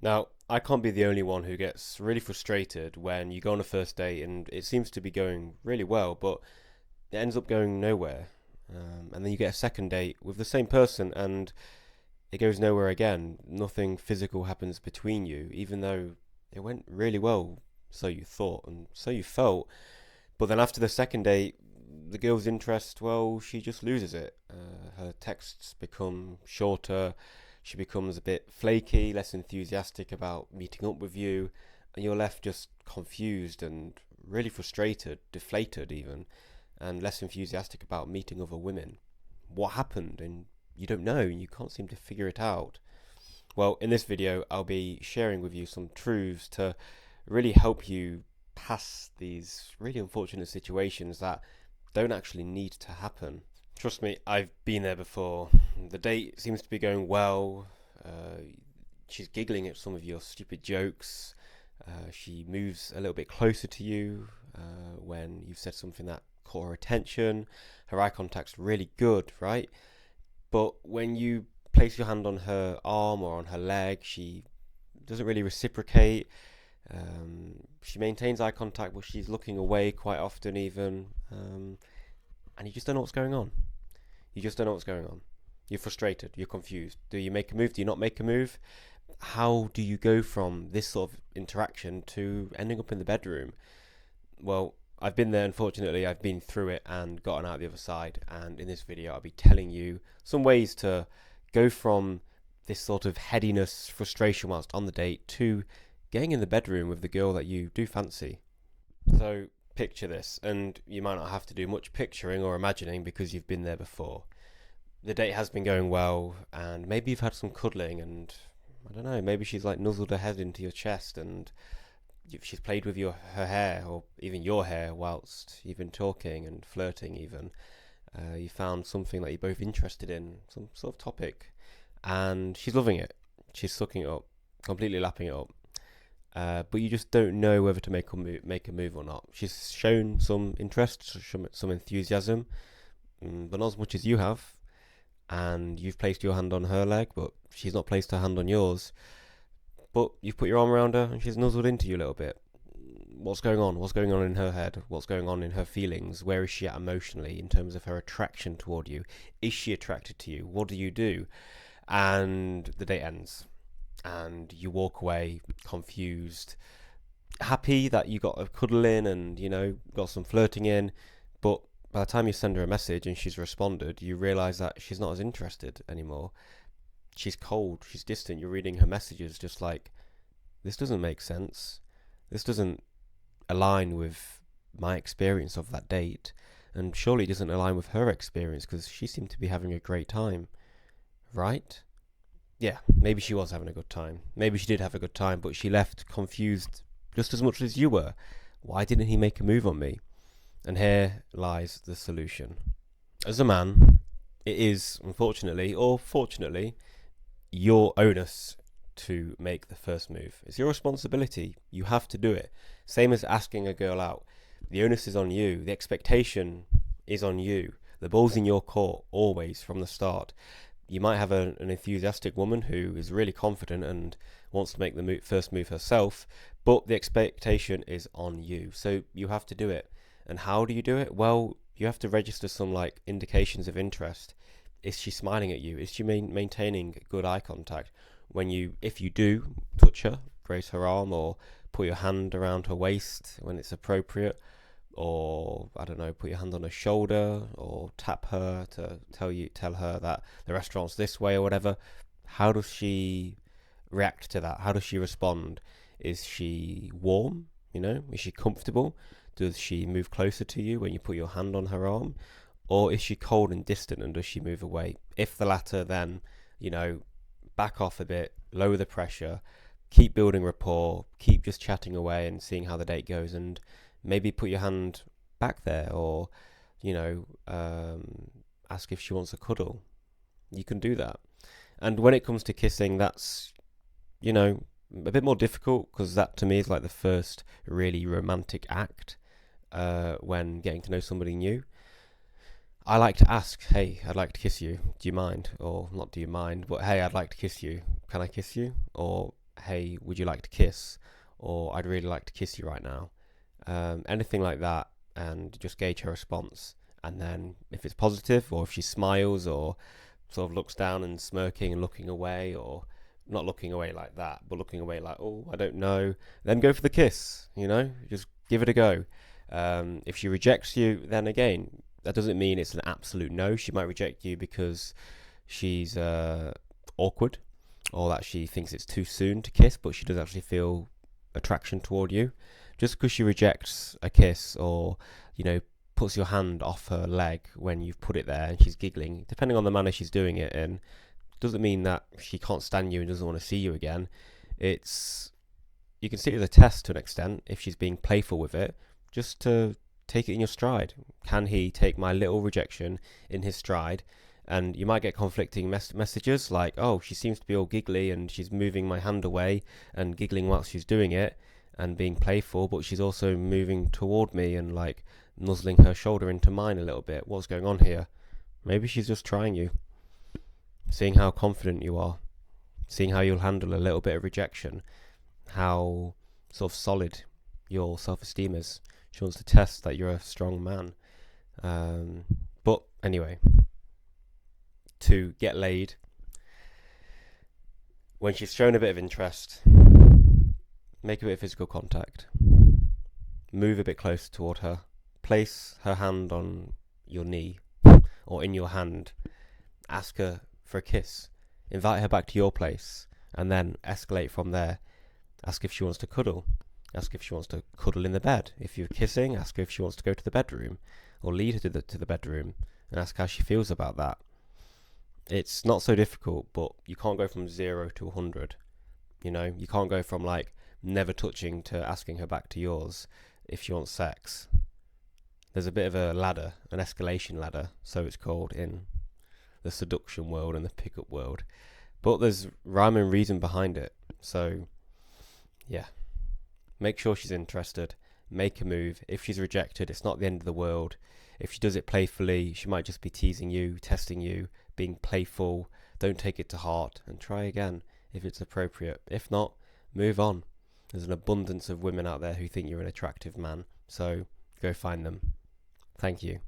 Now, I can't be the only one who gets really frustrated when you go on a first date and it seems to be going really well, but it ends up going nowhere. And then you get a second date with the same person and it goes nowhere again. Nothing physical happens between you, even though it went really well, so you thought and so you felt. But then after the second date, the girl's interest, well, she just loses it. Her texts become shorter. She becomes a bit flaky, less enthusiastic about meeting up with you, and you're left just confused and really frustrated, deflated even, and less enthusiastic about meeting other women. What happened? And you don't know, you can't seem to figure it out. Well, in this video, I'll be sharing with you some truths to really help you pass these really unfortunate situations that don't actually need to happen. Trust me, I've been there before. The date seems to be going well. Uh, she's giggling at some of your stupid jokes. She moves a little bit closer to you when you've said something that caught her attention. Her eye contact's really good, right? But when you place your hand on her arm or on her leg, she doesn't really reciprocate. She maintains eye contact, but she's looking away quite often, even. And you just don't know what's going on. You just don't know what's going on. You're frustrated. You're confused. Do you make a move? Do you not make a move? How do you go from this sort of interaction to ending up in the bedroom? Well, I've been there, unfortunately. I've been through it and gotten out the other side. And in this video, I'll be telling you some ways to go from this sort of headiness, frustration whilst on the date to getting in the bedroom with the girl that you do fancy. So picture this, and you might not have to do much picturing or imagining because you've been there before. The date has been going well, and maybe you've had some cuddling, and I don't know, maybe she's like nuzzled her head into your chest, and she's played with her hair, or even your hair, whilst you've been talking and flirting. Even you found something that you're both interested in, some sort of topic, and she's loving it. She's sucking it up, completely lapping it up. But you just don't know whether to make a move or not. She's shown some interest, some enthusiasm, but not as much as you have. And you've placed your hand on her leg, but she's not placed her hand on yours. But you've put your arm around her, and she's nuzzled into you a little bit. What's going on? What's going on in her head? What's going on in her feelings? Where is she at emotionally in terms of her attraction toward you? Is she attracted to you? What do you do? And the date ends and you walk away confused, happy that you got a cuddle in and got some flirting in, but by the time you send her a message and she's responded, you realize that she's not as interested anymore. She's cold, she's distant. You're reading her messages just like, this doesn't make sense. This doesn't align with my experience of that date, and surely it doesn't align with her experience because she seemed to be having a great time, right? Yeah, maybe she was having a good time. Maybe she did have a good time, but she left confused just as much as you were. Why didn't he make a move on me? And here lies the solution. As a man, it is, unfortunately, or fortunately, your onus to make the first move. It's your responsibility. You have to do it. Same as asking a girl out. The onus is on you. The expectation is on you. The ball's in your court, always, from the start. You might have an enthusiastic woman who is really confident and wants to make the first move herself, but the expectation is on you. So you have to do it. And how do you do it? Well, you have to register some like indications of interest. Is she smiling at you? Is she maintaining good eye contact? If you do touch her, grace her arm, or put your hand around her waist when it's appropriate, or I don't know, put your hand on her shoulder or tap her to tell her that the restaurant's this way or whatever. How does she react to that? How does she respond? Is she warm? Is she comfortable? Does she move closer to you when you put your hand on her arm? Or is she cold and distant and does she move away? If the latter, then, back off a bit, lower the pressure, keep building rapport, keep just chatting away and seeing how the date goes, and maybe put your hand back there, or ask if she wants a cuddle. You can do that. And when it comes to kissing, that's a bit more difficult, because that to me is like the first really romantic act when getting to know somebody new. I like to ask, hey, I'd like to kiss you, do you mind? Or not do you mind, but hey, I'd like to kiss you, can I kiss you? Or hey, would you like to kiss? Or I'd really like to kiss you right now. Anything like that, and just gauge her response. And then if it's positive, or if she smiles, or sort of looks down and smirking and looking away, or not looking away like that, but looking away like, oh, I don't know, then go for the kiss, just give it a go. If she rejects you, then again, that doesn't mean it's an absolute no. She might reject you because she's awkward, or that she thinks it's too soon to kiss, but she does actually feel attraction toward you. Just because she rejects a kiss, or puts your hand off her leg when you've put it there and she's giggling, depending on the manner she's doing it in, doesn't mean that she can't stand you and doesn't want to see you again. You can see it as a test to an extent. If she's being playful with it, just to take it in your stride. Can he take my little rejection in his stride? And you might get conflicting messages like, oh, she seems to be all giggly and she's moving my hand away and giggling whilst she's doing it and being playful, but she's also moving toward me and like nuzzling her shoulder into mine a little bit. What's going on here? Maybe she's just trying you, seeing how confident you are, seeing how you'll handle a little bit of rejection, how sort of solid your self-esteem is. She wants to test that you're a strong man. But anyway, to get laid, when she's shown a bit of interest, make a bit of physical contact, move a bit closer toward her, place her hand on your knee or in your hand, ask her for a kiss, invite her back to your place, and then escalate from there. Ask if she wants to cuddle, ask if she wants to cuddle in the bed. If you're kissing, ask her if she wants to go to the bedroom, or lead her to the bedroom and ask how she feels about that. It's not so difficult, but you can't go from 0 to 100. You can't go from like never touching to asking her back to yours if she wants sex. There's a bit of a ladder, an escalation ladder, so it's called in the seduction world and the pickup world. But there's rhyme and reason behind it. So, yeah. Make sure she's interested. Make a move. If she's rejected, it's not the end of the world. If she does it playfully, she might just be teasing you, testing you, being playful. Don't take it to heart and try again if it's appropriate. If not, move on. There's an abundance of women out there who think you're an attractive man, so go find them. Thank you.